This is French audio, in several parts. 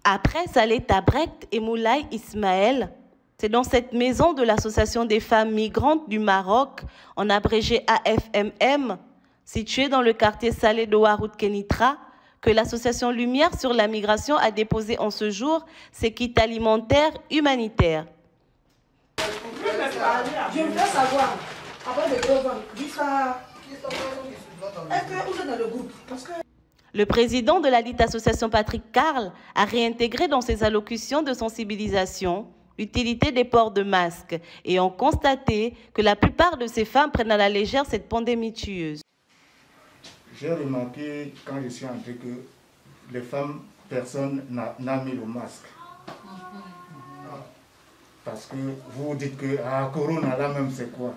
Après Saleh Tabrekt et Moulay Ismaël, c'est dans cette maison de l'Association des femmes migrantes du Maroc, en abrégé AFMM, située dans le quartier Saleh de Ouarout Kenitra, que l'association Lumière sur la migration a déposé en ce jour ses kits alimentaires humanitaires. Je voudrais savoir, après le 2 ans, jusqu'à... Est-ce que vous êtes dans le groupe? Parce que... Le président de la dite association, Patrick Carl, a réintégré dans ses allocutions de sensibilisation l'utilité des ports de masques et ont constaté que la plupart de ces femmes prennent à la légère cette pandémie tueuse. J'ai remarqué quand je suis entré que les femmes, personne n'a mis le masque. Parce que vous dites que Corona là même c'est quoi?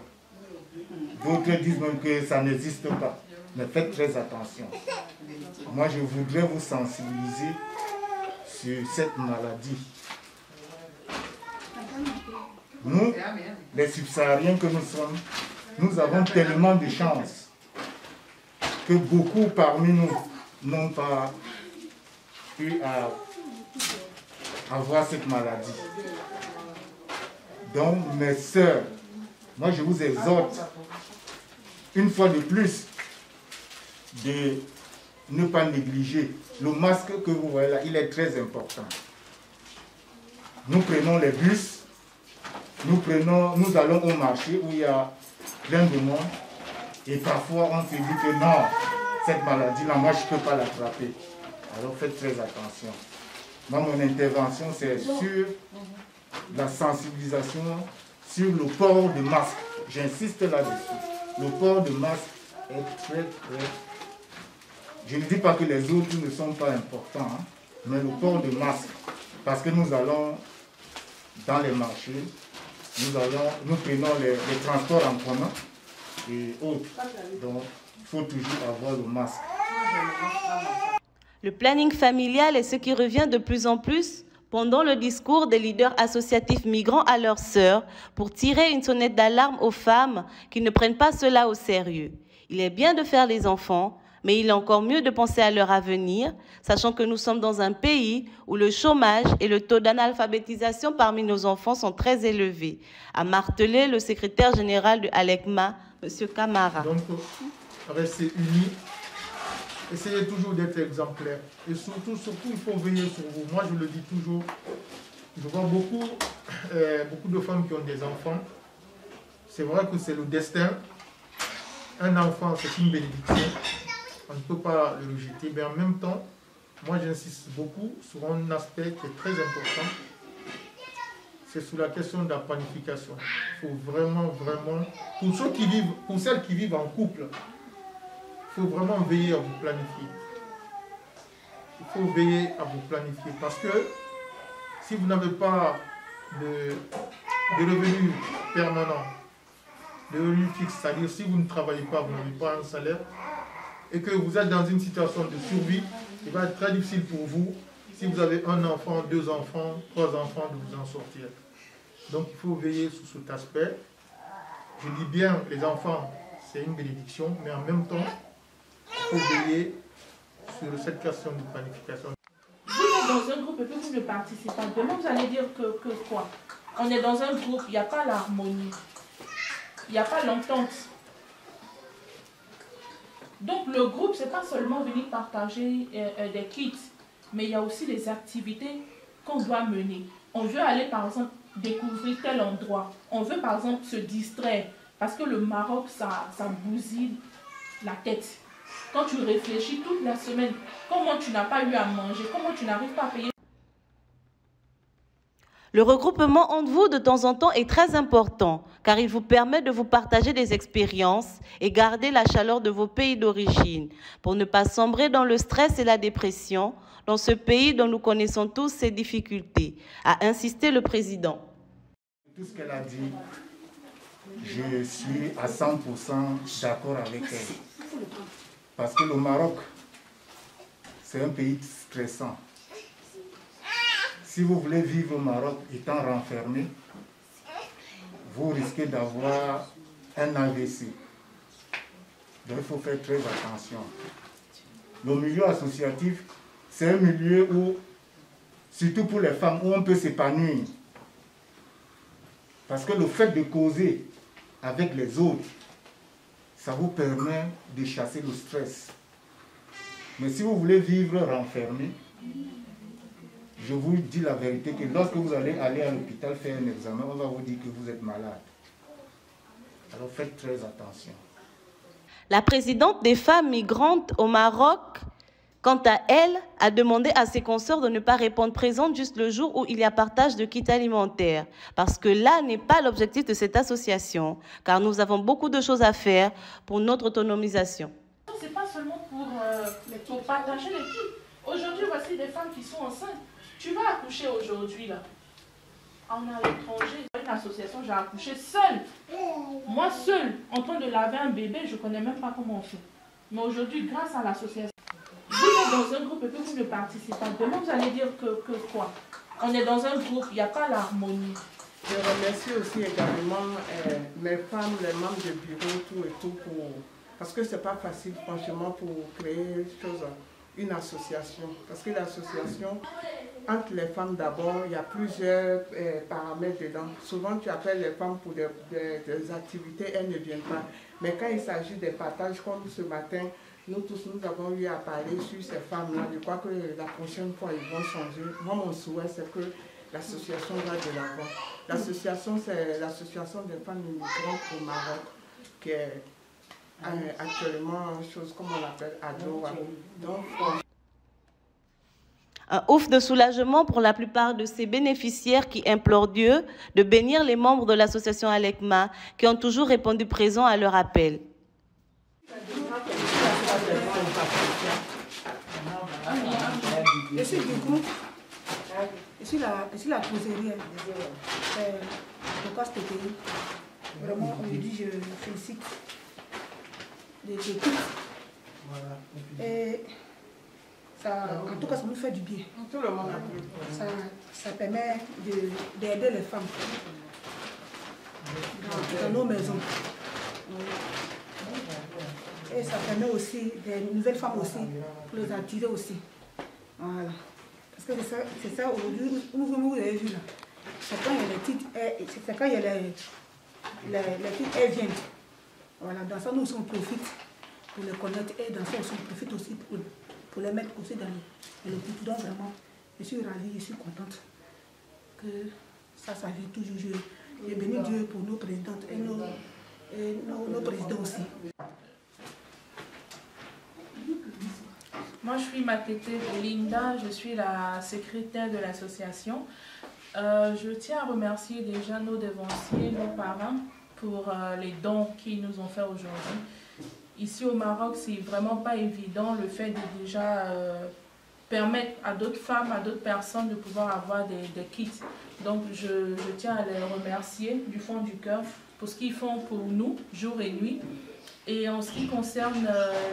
D'autres disent même que ça n'existe pas. Mais faites très attention. Moi je voudrais vous sensibiliser sur cette maladie. Nous, les subsahariens que nous sommes, nous avons tellement de chance que beaucoup parmi nous n'ont pas eu à avoir cette maladie. Donc, mes sœurs, moi je vous exhorte, une fois de plus, de ne pas négliger. Le masque que vous voyez là, il est très important. Nous prenons les bus, nous allons au marché où il y a plein de monde, et parfois on se dit que non, cette maladie-là, moi je ne peux pas l'attraper. Alors faites très attention. Moi, mon intervention, c'est sur la sensibilisation, sur le port de masque. J'insiste là-dessus. Le port de masque est très, très... Je ne dis pas que les autres ne sont pas importants, hein, mais le port de masque, parce que nous allons dans les marchés, nous prenons les transports en commun et autres. Donc, il faut toujours avoir le masque. Le planning familial est ce qui revient de plus en plus pendant le discours des leaders associatifs migrants à leurs sœurs pour tirer une sonnette d'alarme aux femmes qui ne prennent pas cela au sérieux. Il est bien de faire les enfants, mais il est encore mieux de penser à leur avenir, sachant que nous sommes dans un pays où le chômage et le taux d'analphabétisation parmi nos enfants sont très élevés, a martelé le secrétaire général de ALECMA, M. Camara. Donc, restez unis, essayez toujours d'être exemplaires. Et surtout, il faut veiller sur vous. Moi, je le dis toujours, je vois beaucoup de femmes qui ont des enfants. C'est vrai que c'est le destin. Un enfant, c'est une bénédiction. On ne peut pas le rejeter, mais en même temps, moi j'insiste beaucoup sur un aspect qui est très important, c'est sur la question de la planification. Il faut vraiment, pour celles qui vivent en couple, il faut vraiment veiller à vous planifier. Il faut veiller à vous planifier parce que si vous n'avez pas de revenus permanents, de revenus fixes, c'est-à-dire si vous ne travaillez pas, vous n'avez pas un salaire, et que vous êtes dans une situation de survie, il va être très difficile pour vous, si vous avez un enfant, 2 enfants, 3 enfants, de vous en sortir. Donc il faut veiller sur cet aspect. Je dis bien, les enfants, c'est une bénédiction, mais en même temps, il faut veiller sur cette question de planification. Vous êtes dans un groupe et que vous ne participez pas, demain vous allez dire que quoi? On est dans un groupe, il n'y a pas l'harmonie, il n'y a pas l'entente. Donc le groupe, ce n'est pas seulement venir partager des kits, mais il y a aussi les activités qu'on doit mener. On veut aller par exemple découvrir tel endroit. On veut par exemple se distraire, parce que le Maroc, ça bousille la tête. Quand tu réfléchis toute la semaine, comment tu n'as pas eu à manger, comment tu n'arrives pas à payer. Le regroupement entre vous de temps en temps est très important car il vous permet de vous partager des expériences et garder la chaleur de vos pays d'origine pour ne pas sombrer dans le stress et la dépression dans ce pays dont nous connaissons tous ses difficultés, a insisté le président. Tout ce qu'elle a dit, je suis à 100% d'accord avec elle. Parce que le Maroc, c'est un pays stressant. Si vous voulez vivre au Maroc étant renfermé, vous risquez d'avoir un AVC. Donc il faut faire très attention. Le milieu associatif, c'est un milieu où surtout pour les femmes, où on peut s'épanouir. Parce que le fait de causer avec les autres, ça vous permet de chasser le stress. Mais si vous voulez vivre renfermé, je vous dis la vérité que lorsque vous allez aller à l'hôpital faire un examen, on va vous dire que vous êtes malade. Alors faites très attention. La présidente des femmes migrantes au Maroc, quant à elle, a demandé à ses consoeurs de ne pas répondre présente juste le jour où il y a partage de kits alimentaires. Parce que là n'est pas l'objectif de cette association, car nous avons beaucoup de choses à faire pour notre autonomisation. Ce n'est pas seulement pour partager les kits. Aujourd'hui, voici des femmes qui sont enceintes. Tu vas accoucher aujourd'hui, là. On est à l'étranger, une association, j'ai accouché seule. Moi seule, en train de laver un bébé, je ne connais même pas comment on fait. Mais aujourd'hui, grâce à l'association, vous êtes dans un groupe et que vous ne participez pas. Demain, vous allez dire que quoi? On est dans un groupe, il n'y a pas l'harmonie. Je remercie aussi également mes femmes, les membres du bureau, tout et tout, parce que ce n'est pas facile, franchement, pour créer une association. Parce que l'association, entre les femmes d'abord, il y a plusieurs paramètres dedans. Souvent, tu appelles les femmes pour des activités, elles ne viennent pas. Mais quand il s'agit des partages, comme ce matin, nous tous, nous avons eu à parler sur ces femmes-là. Je crois que la prochaine fois, ils vont changer. Moi, mon souhait, c'est que l'association va de l'avant. L'association, c'est l'association des femmes immigrantes au Maroc, qui est actuellement une chose comme on l'appelle à Doha. Donc, un ouf de soulagement pour la plupart de ces bénéficiaires qui implorent Dieu de bénir les membres de l'association Alekma qui ont toujours répondu présent à leur appel. Je suis du groupe, je suis la causerie de Castétéry. Vraiment, aujourd'hui, je félicite les équipes. Et ça, en tout cas, ça nous fait du bien. tout le monde a Ça permet d'aider les femmes dans nos maisons. Et ça permet aussi des nouvelles femmes aussi, pour les attirer aussi. Voilà. Parce que c'est ça aujourd'hui, vous avez vu là. C'est quand il y a les titres, c'est quand il y a les titres, elles viennent. Voilà, dans ça, nous aussi on profite pour les connaître et dans ça aussi on profite aussi pour les mettre aussi dans le groupe. Donc vraiment, je suis ravie, je suis contente que ça vienne toujours. Je bénis Dieu pour nos présidentes et nos présidents aussi. Moi, je suis Matété Linda, je suis la secrétaire de l'association. Je tiens à remercier déjà nos devanciers, nos parents, pour les dons qu'ils nous ont fait aujourd'hui. Ici au Maroc, c'est vraiment pas évident le fait de déjà permettre à d'autres femmes, à d'autres personnes de pouvoir avoir des kits. Donc, je tiens à les remercier du fond du cœur pour ce qu'ils font pour nous, jour et nuit. Et en ce qui concerne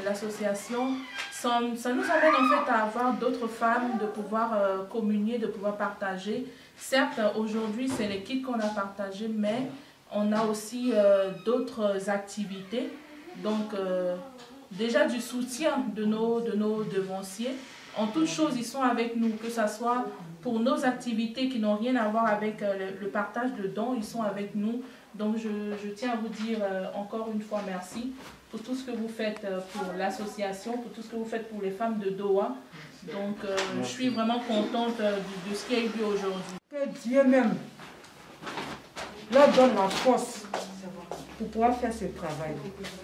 l'association, ça nous amène en fait à avoir d'autres femmes, de pouvoir communier, de pouvoir partager. Certes, aujourd'hui, c'est les kits qu'on a partagés, mais on a aussi d'autres activités. Donc, déjà du soutien de nos devanciers. En toute chose, ils sont avec nous, que ce soit pour nos activités qui n'ont rien à voir avec le partage de dons, ils sont avec nous. Donc, je tiens à vous dire encore une fois merci pour tout ce que vous faites pour l'association, pour tout ce que vous faites pour les femmes de Doha. Donc, je suis vraiment contente de ce qui a eu lieu aujourd'hui. Que Dieu même leur donne la force pour pouvoir faire ce travail.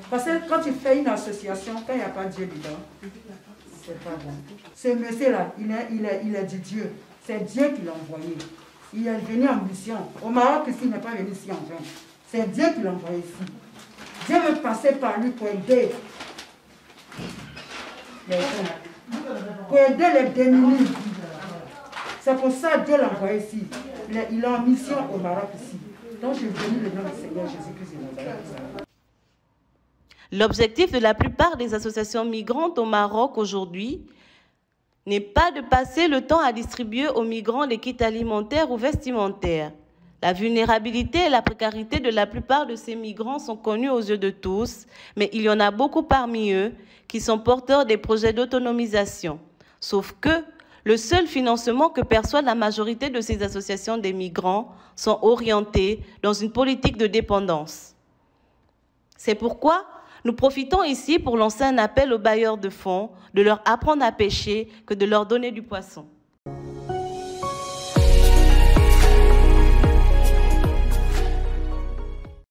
Parce que quand tu fais une association, quand il n'y a pas Dieu dedans, c'est pas bon. Ce monsieur-là, il est du Dieu. C'est Dieu qui l'a envoyé. Il est venu en mission. Au Maroc, ici, il n'est pas venu ici en vain. C'est Dieu qui l'a envoyé ici. Dieu veut passer par lui pour aider les gens, pour aider les démunis. C'est pour ça que Dieu l'a envoyé ici. Il est en mission au Maroc ici. Donc, je bénis le nom du Seigneur Jésus-Christ de Nazareth. L'objectif de la plupart des associations migrantes au Maroc aujourd'hui n'est pas de passer le temps à distribuer aux migrants des kits alimentaires ou vestimentaires. La vulnérabilité et la précarité de la plupart de ces migrants sont connues aux yeux de tous, mais il y en a beaucoup parmi eux qui sont porteurs des projets d'autonomisation. Sauf que Le seul financement que perçoit la majorité de ces associations des migrants sont orientés dans une politique de dépendance. C'est pourquoi nous profitons ici pour lancer un appel aux bailleurs de fonds de leur apprendre à pêcher que de leur donner du poisson.